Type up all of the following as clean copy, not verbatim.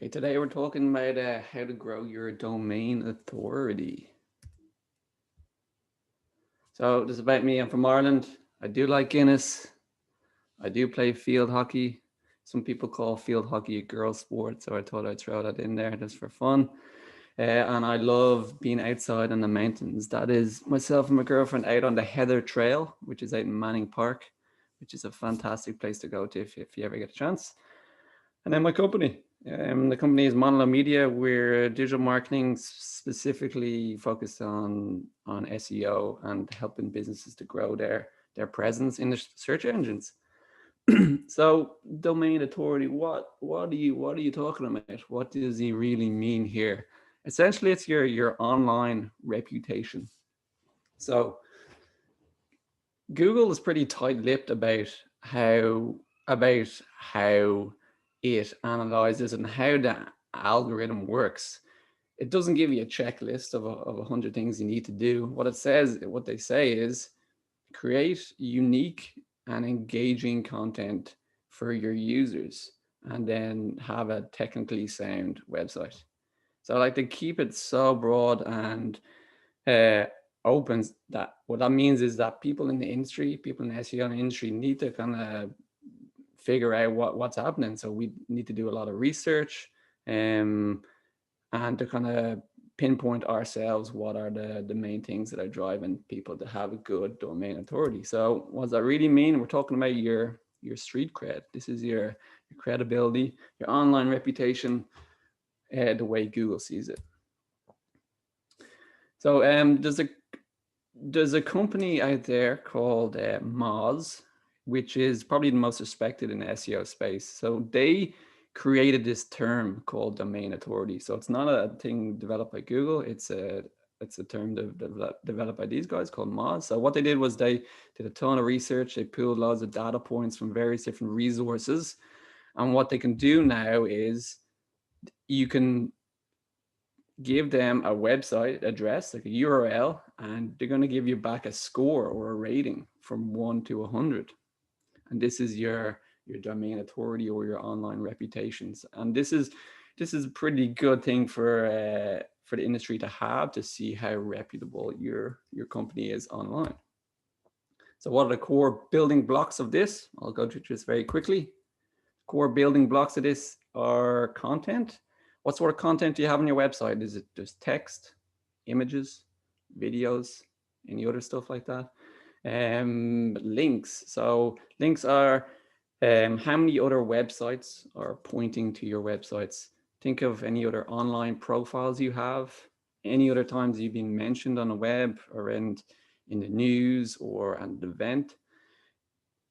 Okay, today we're talking about how to grow your domain authority. So this is about me. I'm from Ireland. I do like Guinness. I do play field hockey. Some people call field hockey a girl sport, so I thought I'd throw that in there just for fun. And I love being outside in the mountains. That is myself and my girlfriend out on the Heather Trail, which is out in Manning Park, which is a fantastic place to go to if you ever get a chance. And then my company. The company is Monalo Media. We're digital marketing specifically focused on SEO and helping businesses to grow their presence in the search engines. So domain authority, what are you talking about? What does he really mean here? Essentially, it's your online reputation. So Google is pretty tight-lipped about how it analyzes and how the algorithm works. It doesn't give you a checklist of 100 things you need to do. What they say is create unique and engaging content for your users and then have a technically sound website. So like they keep it so broad and uh, opens that what that means is that people in the industry, people in the SEO industry need to kind of figure out what's happening. So we need to do a lot of research um, and to kind of pinpoint ourselves what are the main things that are driving people to have a good domain authority. So what does that really mean? We're talking about your street cred. This is your credibility, your online reputation, the way Google sees it. So there's a company out there called Moz, which is probably the most respected in the SEO space. So they created this term called domain authority. So it's not a thing developed by Google. It's a term developed by these guys called Moz. So what they did was they did a ton of research. They pulled loads of data points from various different resources. And what they can do now is you can give them a website address, like a URL, and they're going to give you back a score or a rating from 1 to 100. And this is your domain authority or your online reputations. And this is a pretty good thing for the industry to have to see how reputable your company is online. So what are the core building blocks of this? I'll go through this very quickly. Core building blocks of this are content. What sort of content do you have on your website? Is it just text, images, videos, any other stuff like that? Links. So links are how many other websites are pointing to your websites. Think of any other online profiles you have, any other times you've been mentioned on a web or in the news or an event.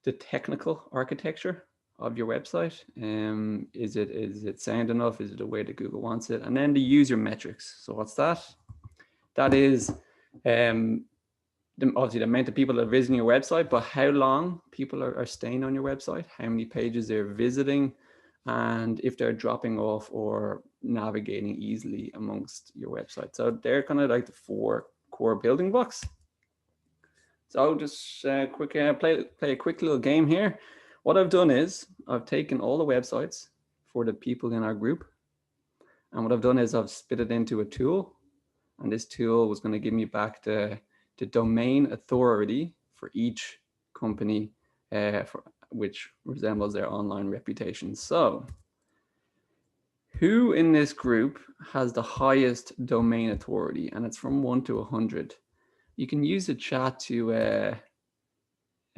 The technical architecture of your website. Is it sound enough? Is it the way that Google wants it? And then the user metrics. So what's that? That is obviously the amount of people that are visiting your website, but how long people are staying on your website, how many pages they're visiting, and if they're dropping off or navigating easily amongst your website. So they're kind of like the four core building blocks. So just play a quick little game here. What I've done is I've taken all the websites for the people in our group, and what I've done is I've split it into a tool, and this tool was going to give me back the domain authority for each company, which resembles their online reputation. So who in this group has the highest domain authority? And it's from 1 to 100. You can use the chat to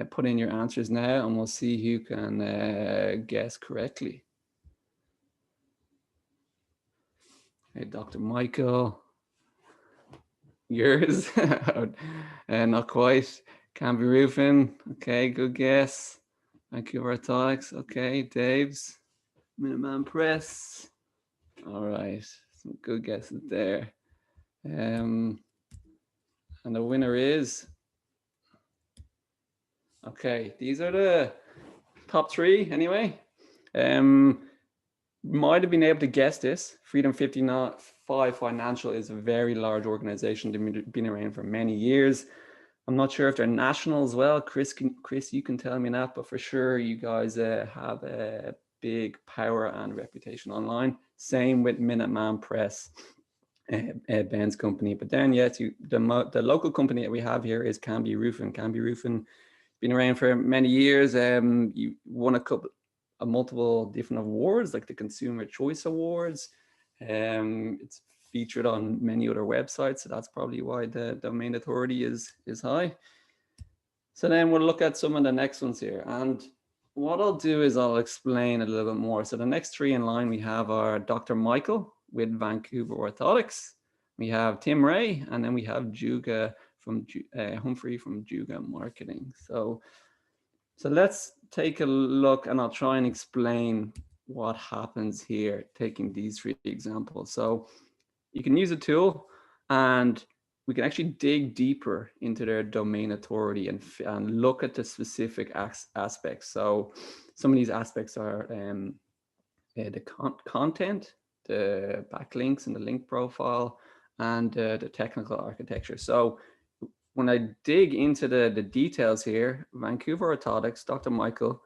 put in your answers now, and we'll see who can guess correctly. Hey, Dr. Michael, yours, not quite. Can be roofing. Okay, good guess. Vancouver Orthotics. Okay, Dave's. Minuteman Press. All right, some good guesses there. And the winner is. Okay, these are the top three anyway. Might have been able to guess this. Freedom 55 Financial is a very large organization. They've been around for many years. I'm not sure if they're national as well. Chris, you can tell me that, but for sure you guys have big power and reputation online. Same with Minuteman Press, Ben's company. But then, yes, the local company that we have here is Canby Roofing. Canby Roofing, been around for many years. You won multiple different awards, like the Consumer Choice Awards. It's featured on many other websites, so that's probably why the domain authority is high. So then we'll look at some of the next ones here. And what I'll do is I'll explain a little bit more. So the next three in line, we have our Dr. Michael with Vancouver Orthotics. We have Tim Ray, and then we have Juga from Humphrey from Juga Marketing. So let's take a look, and I'll try and explain what happens here, taking these three examples. So you can use a tool, and we can actually dig deeper into their domain authority and look at the specific aspects. So some of these aspects are the content, the backlinks and the link profile, and the technical architecture. So when I dig into the details here, Vancouver Orthotics, Dr. Michael,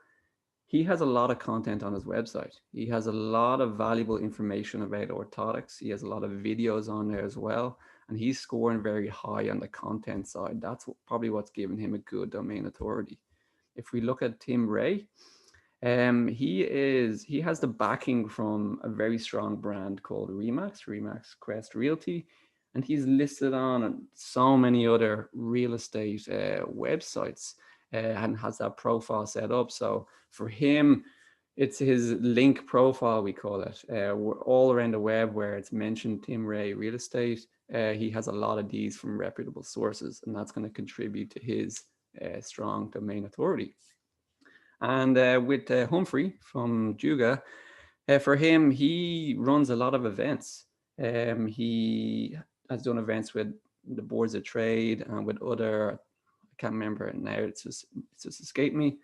he has a lot of content on his website. He has a lot of valuable information about orthotics. He has a lot of videos on there as well. And he's scoring very high on the content side. That's probably what's given him a good domain authority. If we look at Tim Ray, he has the backing from a very strong brand called Remax Crest Realty, and he's listed on so many other real estate websites and has that profile set up. So for him, it's his link profile, we call it. We're all around the web where it's mentioned Tim Ray Real Estate. He has a lot of these from reputable sources, and that's going to contribute to his strong domain authority. And with Humphrey from Juga, for him, he runs a lot of events. He has done events with the boards of trade and with other, I can't remember it now, it's just escaped me.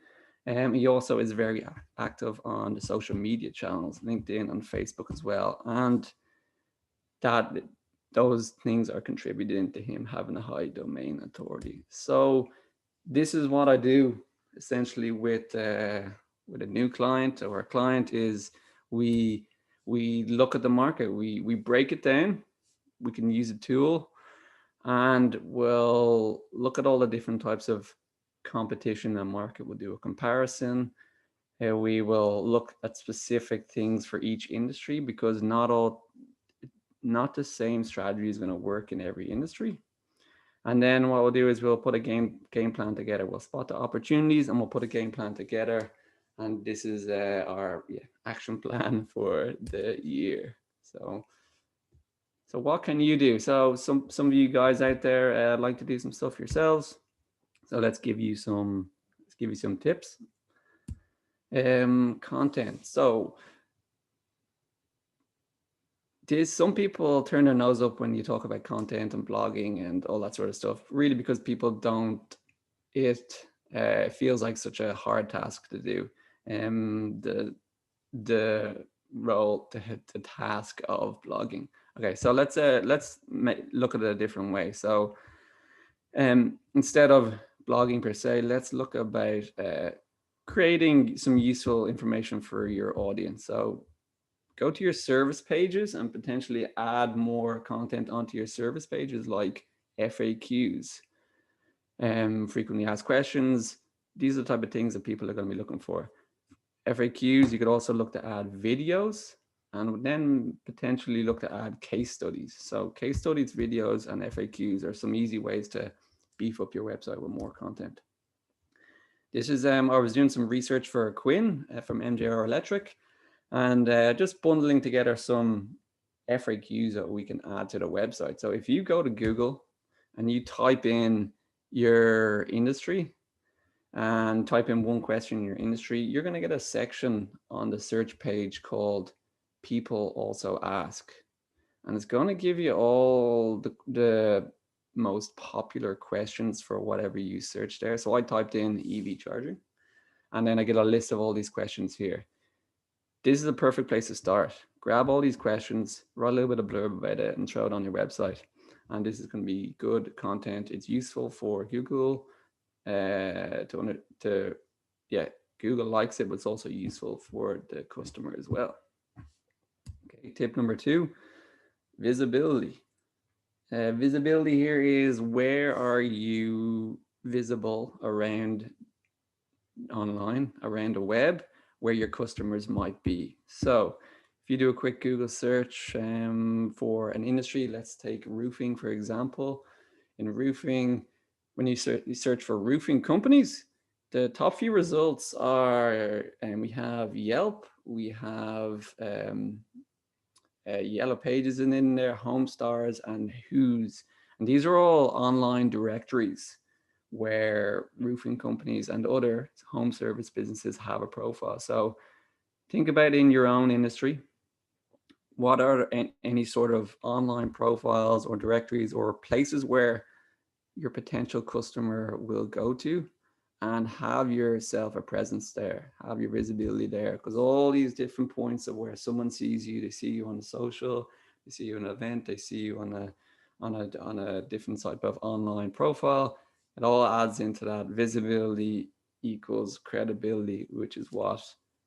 He also is very active on the social media channels, LinkedIn and Facebook as well. And those things are contributing to him having a high domain authority. So this is what I do essentially with a new client or a client is we look at the market, we break it down, we can use a tool, and we'll look at all the different types of competition in the market. We'll do a comparison. We will look at specific things for each industry, because not the same strategy is going to work in every industry. And then what we'll do is we'll put a game plan together. We'll spot the opportunities and we'll put a game plan together. And this is our action plan for the year. So what can you do? So some of you guys out there like to do some stuff yourselves. So let's give you some tips. Content. So some people turn their nose up when you talk about content and blogging and all that sort of stuff, really because people don't, it feels like such a hard task to do. The role, the task of blogging. Okay, so let's look at it a different way. So instead of blogging per se, let's look about creating some useful information for your audience. So go to your service pages and potentially add more content onto your service pages, like FAQs, frequently asked questions. These are the type of things that people are going to be looking for. FAQs, you could also look to add videos, and then potentially look to add case studies. So case studies, videos, and FAQs are some easy ways to beef up your website with more content. This is, I was doing some research for Quinn from MJR Electric, and just bundling together some FAQs that we can add to the website. So if you go to Google and you type in your industry and type in one question in your industry, you're going to get a section on the search page called People Also Ask. And it's going to give you all the most popular questions for whatever you search there. So I typed in EV charging, and then I get a list of all these questions here. This is a perfect place to start. Grab all these questions, write a little bit of blurb about it, and throw it on your website. And this is going to be good content. It's useful for Google to Google likes it, but it's also useful for the customer as well. Okay, tip number 2, visibility. Visibility here is, where are you visible around online, around the web, where your customers might be. So if you do a quick Google search for an industry, let's take roofing, for example. In roofing, when you search for roofing companies, the top few results are, and we have Yelp, we have Yellow Pages in there, Home Stars, and Who's. And these are all online directories where roofing companies and other home service businesses have a profile. So think about in your own industry, what are any sort of online profiles or directories or places where your potential customer will go to, and have yourself a presence there, have your visibility there, because all these different points of where someone sees you, they see you on the social, they see you in an event, they see you on a different type of online profile. It all adds into that visibility equals credibility, which is what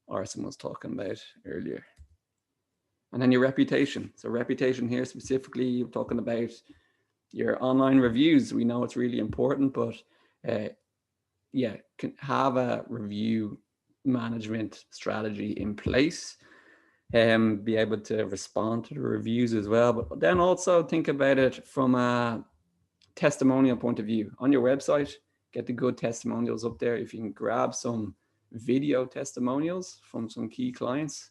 Arson was talking about earlier. And then your reputation. So reputation here specifically, you're talking about your online reviews. We know it's really important, but yeah, can have a review management strategy in place and be able to respond to the reviews as well. But then also think about it from a testimonial point of view. On your website, get the good testimonials up there. If you can grab some video testimonials from some key clients.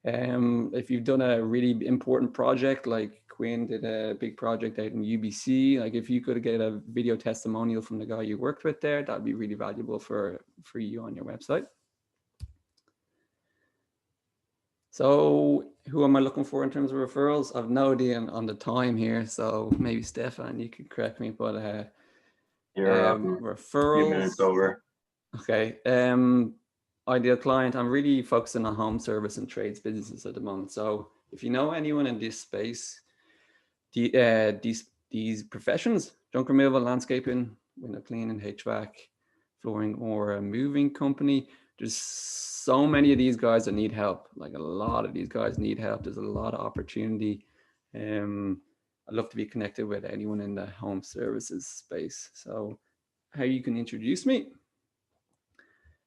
If you've done a really important project, like Quinn did a big project out in UBC, like if you could get a video testimonial from the guy you worked with there, that'd be really valuable for you on your website. So who am I looking for in terms of referrals? I've no idea on the time here, so maybe Stefan, you could correct me, but referrals. Few minutes over. Okay. Ideal client, I'm really focusing on home service and trades businesses at the moment. So if you know anyone in this space, these professions, junk removal, landscaping, window cleaning, HVAC, flooring, or a moving company, there's so many of these guys that need help. Like a lot of these guys need help. There's a lot of opportunity. I'd love to be connected with anyone in the home services space. So how you can introduce me?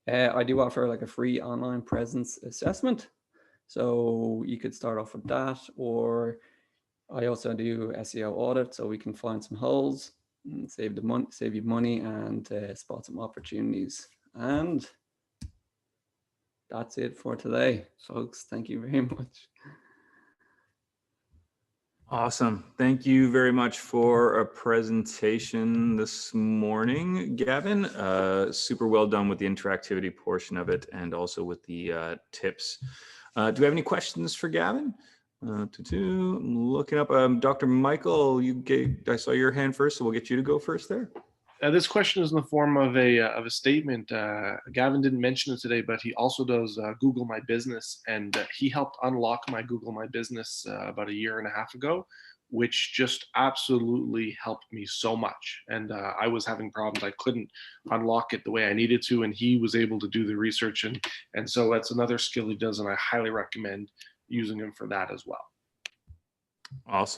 I do offer like a free online presence assessment. So you could start off with that, or I also do SEO audit, so we can find some holes, and save you money, and spot some opportunities. And that's it for today, folks. Thank you very much. Awesome. Thank you very much for a presentation this morning, Gavin. Super well done with the interactivity portion of it, and also with the tips. Do we have any questions for Gavin? I'm looking up. Dr. Michael, I saw your hand first, so we'll get you to go first there. This question is in the form of a statement. Gavin didn't mention it today, but he also does Google My Business, and he helped unlock my Google My Business about a year and a half ago, which just absolutely helped me so much. And I was having problems. I couldn't unlock it the way I needed to, and he was able to do the research. And so that's another skill he does, and I highly recommend using him for that as well. Awesome.